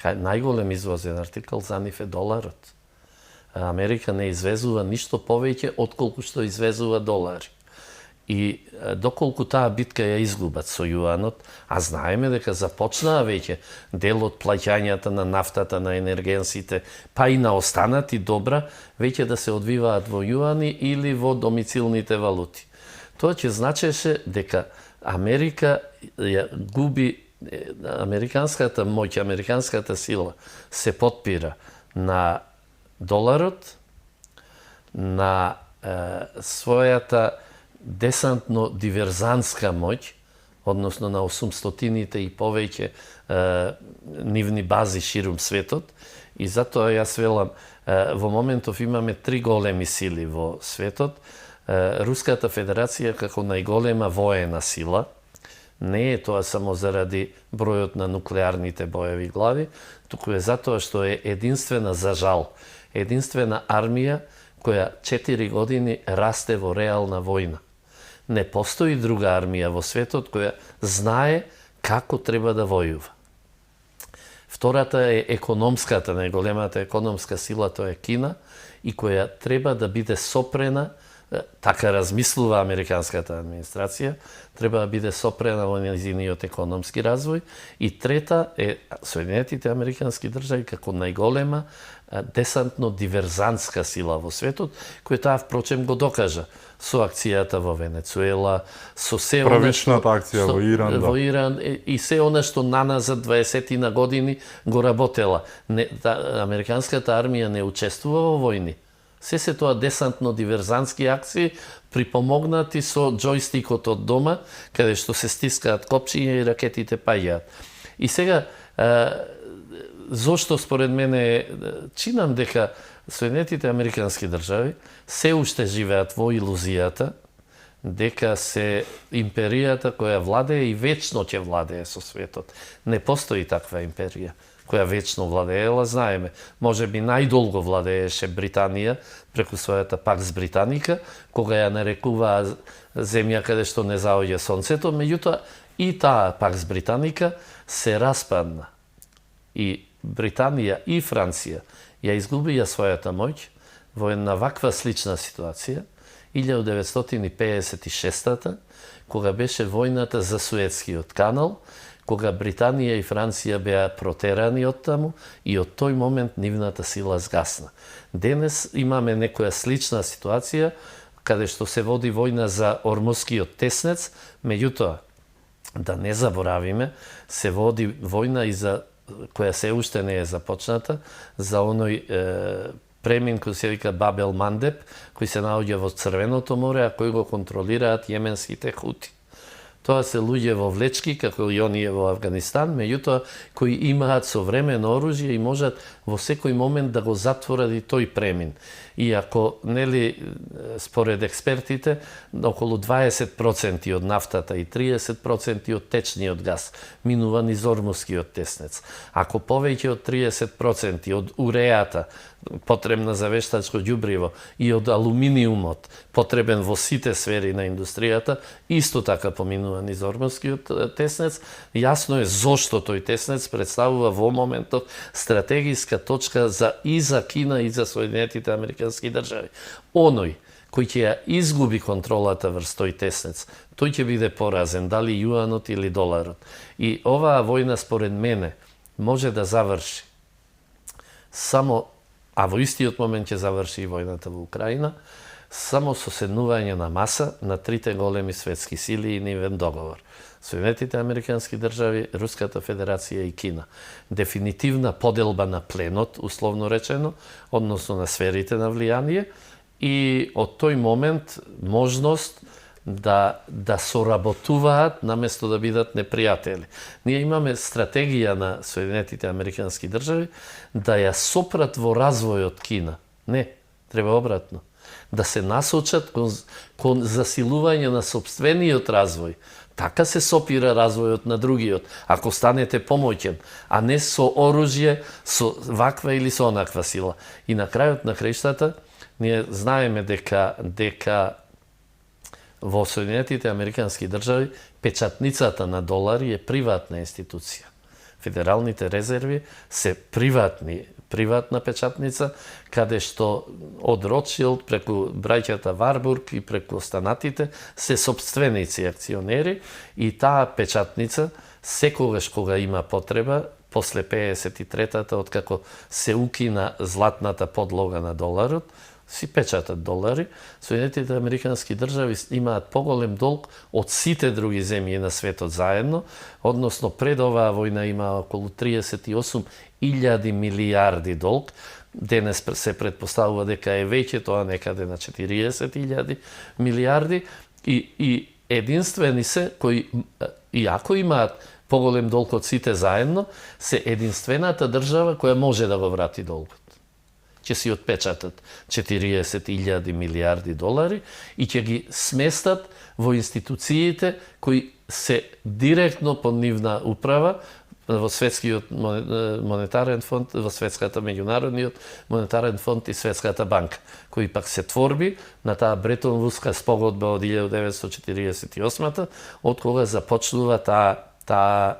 Најголем извозен артикл за нив е доларот. Америка не извезува ништо повеќе отколку што извезува долари. И доколку таа битка ја изгубат со јуанот, а знаеме дека започнаа веќе дел од плаќањата на нафтата, на енергенсите, па и на останати добра, веќе да се одвиваат во јуани или во домицилните валути. Тоа ќе значеше дека Америка ја губи, американската моќ, американската сила се потпира на доларот, на својата десантно-диверзантска моќ, односно на 800-тините и повеќе нивни бази ширум светот. И затоа јас велам, во моментов имаме 3 големи сили во светот. Руската Федерација како најголема воена сила, не е тоа само заради бројот на нуклеарните боеви глави, туку е затоа што е единствена, за жал, единствена армија која 4 години расте во реална војна. Не постои друга армија во светот која знае како треба да војува. Втората е економската, најголемата економска сила, тоа е Кина, и која треба да биде сопрена, така размислува американската администрација, треба да биде сопрена во нејзиниот економски развој. И трета е Соединетите американски држави како најголема десантно-диверзантска сила во светот, која таа впрочем го докажа со акцијата во Венецуела, со се
правичната акција во Иран,
во Иран и се она што наназад 20 години го работела. Американската армија не учествува во војни. Се тоа десантно-диверзантски акции припомогнати со џојстикот од дома, каде што се стискаат копчиња и ракетите паѓаат. И сега, зошто според мене чинам дека Соединетите американски држави се уште живеат во илузијата дека се империјата која владее и вечно ќе владее со светот. Не постои таква империја која вечно владеела, знаеме. Може би најдолго владееше Британија преку својата Пакс Британика, кога ја нарекуваа земја каде што не заоѓа сонцето, меѓутоа и таа Пакс Британика се распадна. И Британија и Франција ја изгубија својата моќ во една ваква слична ситуација 1956-та, кога беше војната за Суетскиот канал, кога Британија и Франција беа протерани од таму и од тој момент нивната сила згасна. Денес имаме некоја слична ситуација каде што се води војна за Ормускиот теснец, меѓутоа да не заборавиме, се води војна и за која се уште не е започната, за оној премин кој се вика Бабел Мандеб, кој се наоѓа во Црвеното море, а кој го контролираат јеменските хути. Тоа се луѓе во влечки, како и оние во Авганистан, меѓутоа кои имаат современо оружје и можат во секој момент да го затворат и тој премин. И ако, нели, според експертите, околу 20% од нафтата и 30% од течниот газ минува низ Ормускиот теснец. Ако повеќе од 30% од урејата потребна за вештачко ѓубриво и од алуминиумот потребен во сите сфери на индустријата, исто така поминува низ Ормускиот теснец. Јасно е зошто тој теснец представува во моментот стратегиска точка и за Кина и за Соединетите американски држави. Оној кој ќе ја изгуби контролата врз тој теснец, тој ќе биде поразен, дали јуанот или доларот. И оваа војна, според мене, може да заврши само, а во истиот момент ќе заврши и војната во Украина, само со седнување на маса на трите големи светски сили и нивен договор. Соединетите американски држави, Руската федерација и Кина. Дефинитивна поделба на пленот, условно речено, односно на сферите на влијание, и од тој момент можност да соработуваат наместо да бидат непријатели. Ние имаме стратегија на Соединетите американски држави да ја сопрат во развојот Кина. Не, треба обратно. Да се насочат кон засилување на сопствениот развој. Така се сопира развојот на другиот, ако станете помоќен, а не со оружје, со ваква или со онаква сила. И на крајот на краиштата, ние знаеме дека во Соединетите американски држави печатницата на долари е приватна институција. Федералните резерви се приватна печатница, каде што од Ротшилд преку браќата Варбург и преку останатите се сопственици акционери, и таа печатница секогаш кога има потреба, после 53-та, откако се укина златната подлога на доларот, си печатат долари. Соединетите американски држави имаат поголем долг од сите други земји на светот заедно, односно пред оваа војна има околу 38.000 милијарди долг. Денес се предпоставува дека е веќе тоа, некаде на 40.000 милијарди, и единствени се кои, иако имаат поголем долг од сите заедно, се единствената држава која може да го врати долгот. Ќе си отпечатат 40.000 милијарди долари и ќе ги сместат во институциите кои се директно под нивна управа, во Светскиот монетарен фонд, во Светската меѓународниот монетарен фонд и Светската банка, кои пак се творби на таа Бретон-Вудска спогодба од 1948-та, од кога започнува таа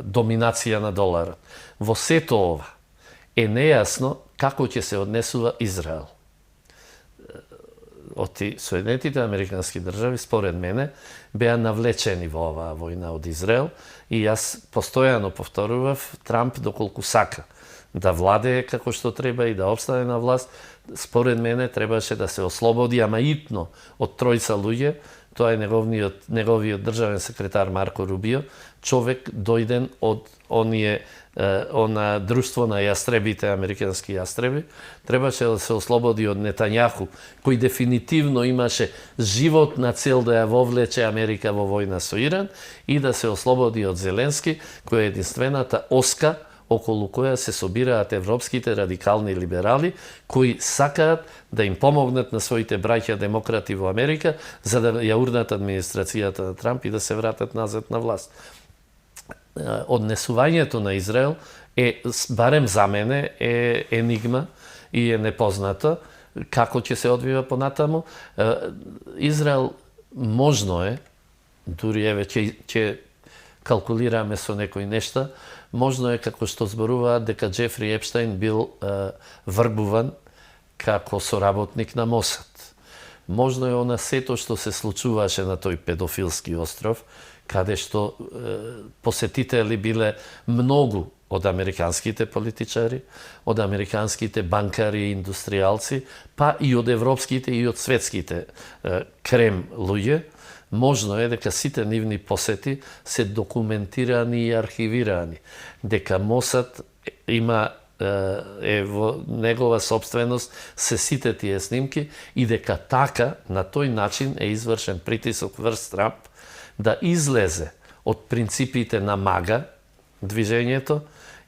доминација на доларот. Во сето ова е нејасно како ќе се однесува Израел. Соединетите американски држави, според мене, беа навлечени во оваа војна од Израел и јас постојано повторував Трамп доколку сака да владее како што треба и да обстане на власт, според мене требаше да се ослободи, ама итно, од тројца луѓе. Тоа е неговиот државен секретар Марко Рубио, човек дојден од она друштво на јастребите, американски јастреби. Требаше да се ослободи од Нетањаху, кој дефинитивно имаше животна цел да ја вовлече Америка во војна со Иран, и да се ослободи од Зеленски, кој е единствената оска околу која се собираат европските радикални либерали, кои сакаат да им помогнат на своите браќа демократи во Америка, за да ја урнат администрацијата на Трамп и да се вратат назад на власт. Однесувањето на Израел барем за мене, е енигма и е непознато како ќе се одвива понатаму. Израел можно е, дури еве ќе калкулираме со некои нешта, можно е, како што зборуваат, дека Џефри Епштајн бил врбуван како соработник на Мосад. Можно е она сето што се случуваше на тој педофилски остров, каде што посетители биле многу од американските политичари, од американските банкари и индустријалци, па и од европските и од светските крем луѓе. Можно е дека сите нивни посети се документирани и архивирани, дека Мосад има во негова собственост се сите тие снимки и дека така, на тој начин е извршен притисок врз Трамп да излезе од принципите на МАГА движењето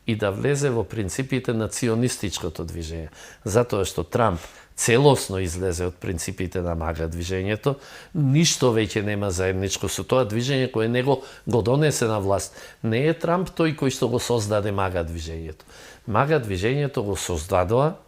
и да влезе во принципите на ционистичкото движење. Затоа што Трамп целосно излезе од принципите на МАГА движењето, ништо веќе нема заедничко со тоа движење кое него го донесе на власт. Не е Трамп тој кој што го создаде МАГА движењето. МАГА движењето го создадоа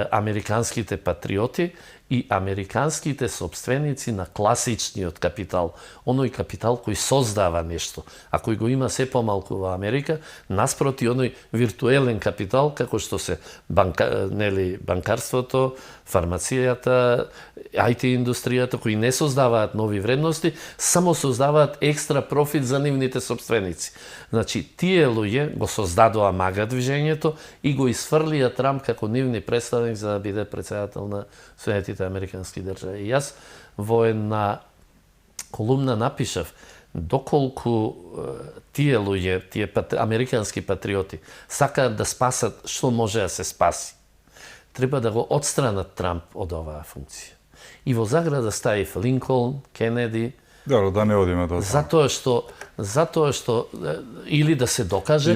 американските патриоти и американските собственици на класичниот капитал, оној капитал кој создава нешто, а кој го има се помалку во Америка, наспроти оној виртуелен капитал како што се банкарството, фармацијата, IT индустријата, кои не создаваат нови вредности, само создаваат екстра профит за нивните собственици. Значи, тие луѓе го создадоа МАГА движењето и го изфрлија Трамп како нивни представник за да биде председател на Соединетите американски држави. И јас во една колумна напишав доколку тие луѓе, тие американски патриоти, сакаат да спасат што може да се спаси, треба да го отстранат Трамп од оваа функција. И во заграда ставив Линколн, Кенеди,
да не одиме до тоа.
Затоа што или да се докаже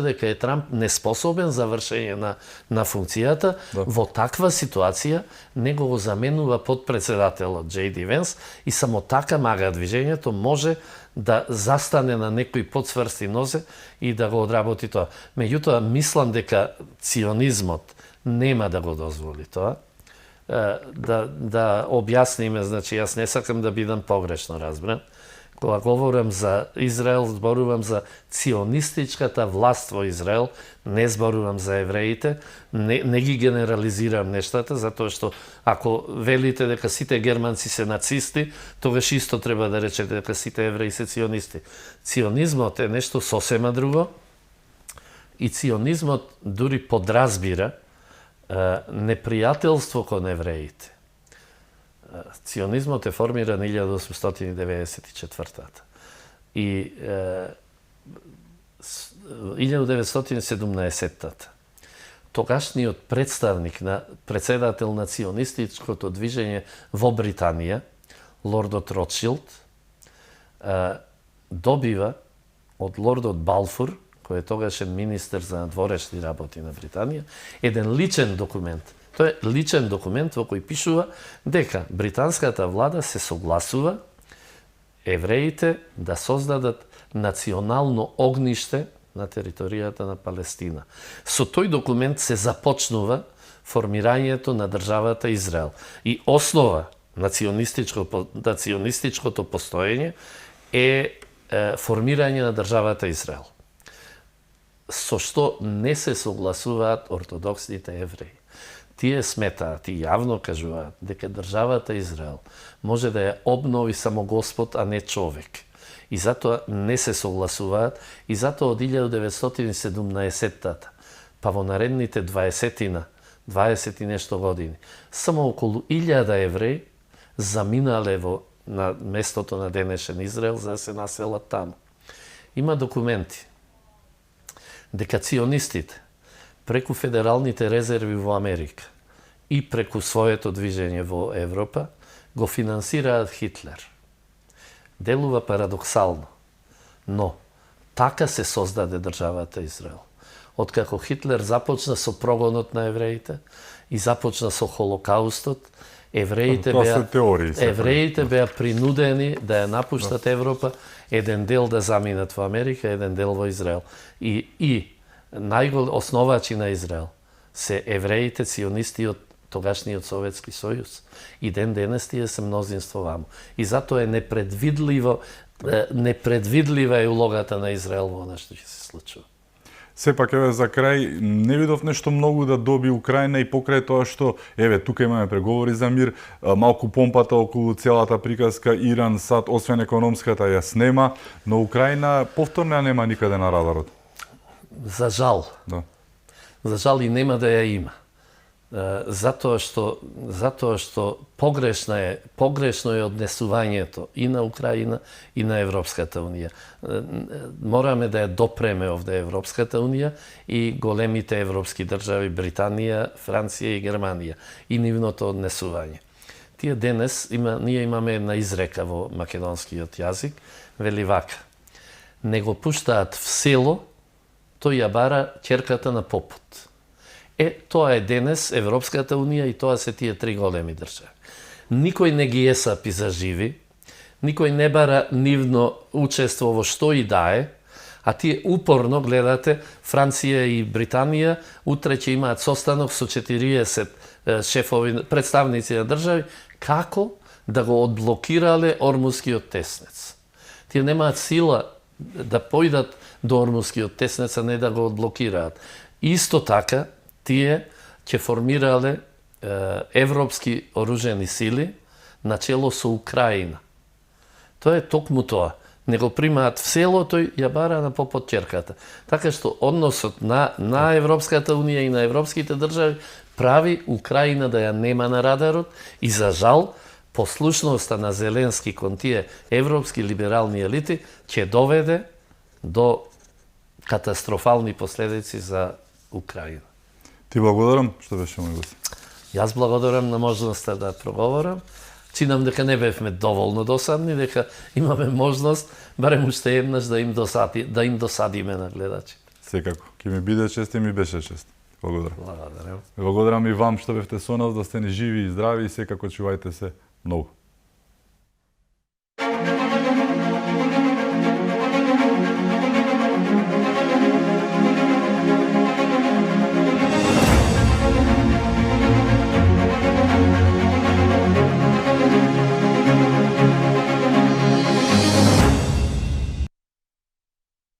дека е Трамп неспособен за вршење на функцијата, во таква ситуација него го заменува подпредседателот Џејди Венс и само така МАГА движењето може да застане на некои подсврсти нозе и да го одработи тоа. Меѓутоа, мислам дека ционизмот нема да го дозволи тоа. Да објасниме, значи јас не сакам да бидам погрешно разбран. Кога говорам за Израел, зборувам за ционистичката власт во Израел, не зборувам за евреите, не ги генерализирам нештата, затоа што ако велите дека сите германци се нацисти, тогаш исто треба да речете дека сите евреи се ционисти. Ционизмот е нешто сосема друго и ционизмот дури подразбира непријателство кон евреите. Ционизмот е формиран 1894-та. И 1917-та. Тогашниот представник на председател на ционистичкото движење во Британија, лордот Ротшилд, добива од лордот Балфур, кој е тогашен министер за надворешни работи на Британија, еден личен документ. Тоа е личен документ во кој пишува дека британската влада се согласува евреите да создадат национално огниште на територијата на Палестина. Со тој документ се започнува формирањето на државата Израел. И основа национистичкото постоење е формирање на државата Израел. Со што не се согласуваат ортодоксните евреи. Тие сметаат и јавно кажуваат дека државата Израел може да ја обнови само Господ, а не човек. И затоа не се согласуваат, и затоа од 1917-тата, па во наредните 20 и нешто години, само околу 1000 евреи заминале на местото на денешен Израел за да се населат таму. Има документи дека ционистите преку федералните резерви во Америка и преку своето движење во Европа го финансираат Хитлер. Делува парадоксално, но така се создаде државата Израел. Откако Хитлер започна со прогонот на евреите и започна со Холокаустот, евреите беа принудени да ја напуштат Европа, еден дел да заминат во Америка, еден дел во Израел. И основачи на Израел се евреите, ционисти од тогашниот Советски сојуз. И ден денес тие се мнозинство ваму. И затоа е непредвидлива е улогата на Израел во она што ќе се случува.
Сепак, еве, за крај, не видов нешто многу да доби Украина и покрај тоа што, еве, тука имаме преговори за мир, малку помпата околу целата приказка, Иран, САД, освен економската, ја снема, но Украина повторно ја нема никаде на радарот.
За жал.
Да.
За жал и нема да ја има. Затоа што погрешно е однесувањето и на Украина и на Европската унија. Мораме да ја допреме овде Европската унија и големите европски држави Британија, Франција и Германија и нивното однесување. Тие денес ние имаме една изрека во македонскиот јазик, вели вака: не го пуштаат в село, тој ја бара ќерката на попот. Тоа е денес Европската унија и тоа се тие три големи држави. Никој не ги есапи за живи, никој не бара нивно учество во што и да е, а тие упорно гледате Франција и Британија, утре ќе имаат состанок со 40 шефови, представници на држави, како да го одблокирале Ормускиот теснец. Тие немаат сила да појдат до Ормускиот теснец, а не да го одблокираат. Исто така, тие ќе формирале европски оружени сили начело со Украина. Тоа е токму тоа. Не го примаат в село, тој ја бара на попот ќерката. Така што односот на Европската унија и на европските држави прави Украина да ја нема на радарот и за жал послушноста на Зеленски кон тие европски либерални елити ќе доведе до катастрофални последици за Украина.
Ти благодарам што беше мој гост.
Јас благодарам на можноста да проговорам. Чинам дека не бевме доволно досадни, дека имаме можност барем уште еднаш да им досадиме на гледачите.
Секако. Ќе ми биде чест и ми беше чест. Благодарам.
Благодарам.
Благодарам и вам што бевте со нас, да сте ни живи и здрави и секако чувајте се многу.